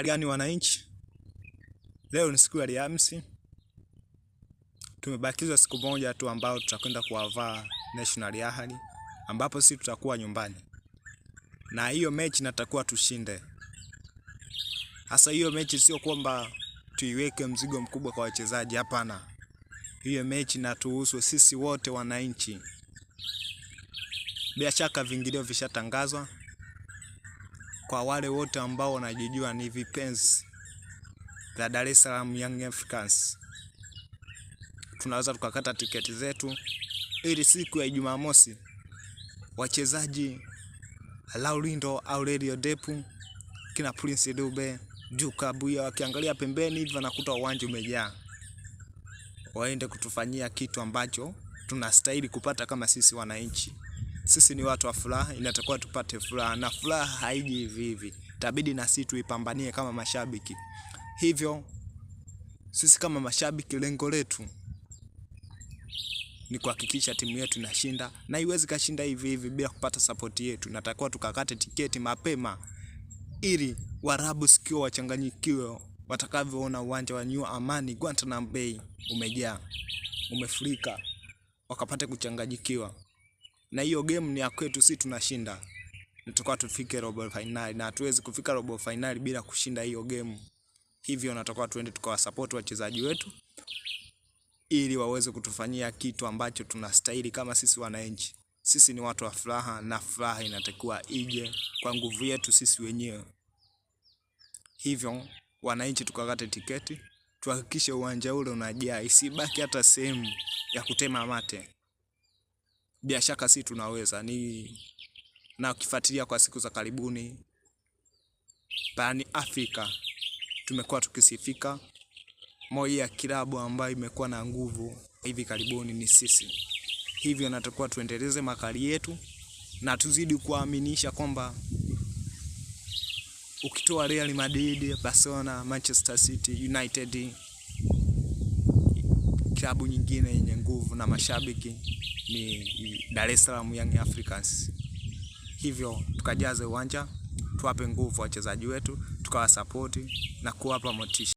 Gani wananchi, leo ni siku ya Alhamisi. Tumebakizwa siku moja tu ambao tutakwenda kuwavaa National Ahli, ambapo sisi tutakuwa nyumbani. Na hiyo mechi natakuwa tushinde. Hasa hiyo mechi sio kwamba tuiweke mzigo mkubwa kwa wachezaji, hapana. Hiyo mechi inatuhusu sisi wote wananchi. Bila shaka vingilio vishatangazwa kwa wale wote ambao wanajijua ni vipenzi la Dar es Salaam Young Africans. Tunaweza tukakata tiketi zetu ili siku ya Jumamosi wachezaji Laurindo Aurelio Depu, kina Prince Dube, Juka Buya wakiangalia pembeni hivi wanakuta uwanja umejaa, waende kutufanyia kitu ambacho tunastahili kupata kama sisi wananchi. Sisi ni watu wa furaha, inatakiwa tupate furaha, na furaha haiji hivi hivi. Itabidi na sisi tuipambanie kama mashabiki. Hivyo sisi kama mashabiki, lengo letu ni kuhakikisha timu yetu inashinda, na iwezi kashinda hivi hivi bila kupata support yetu. Natakiwa tukakate tiketi mapema ili Waarabu sikio wachanganyikiwe watakavyoona uwanja wa New Amani Guantanamo Bay umejaa, umefurika, wakapate kuchanganyikiwa. Na hiyo game ni ya kwetu, sisi tunashinda. Natakiwa tufike robo finali, na hatuwezi kufika robo finali bila kushinda hiyo game. Hivyo natakiwa tuende tukawasupport wachezaji wetu ili waweze kutufanyia kitu ambacho tunastahili kama sisi wananchi. Sisi ni watu wa furaha, na furaha inatakiwa ije kwa nguvu yetu sisi wenyewe. Hivyo wananchi, tukakate tiketi, tuhakikishe uwanja ule unajaa, isibaki hata sehemu ya kutema mate. Bila shaka sisi tunaweza. Na ukifuatilia kwa siku za karibuni barani Afrika tumekuwa tukisifika, moja ya kilabu ambayo imekuwa na nguvu hivi karibuni ni sisi. Hivyo natakuwa tuendeleze makali yetu na tuzidi kuaminisha kwamba ukitoa Real Madrid, Barcelona, Manchester City, United, klabu nyingine yenye nguvu na mashabiki ni Dar es Salaam Young Africans. Hivyo tukajaze uwanja, tuwape nguvu wachezaji wetu, tukawasupport na kuwapa motisha.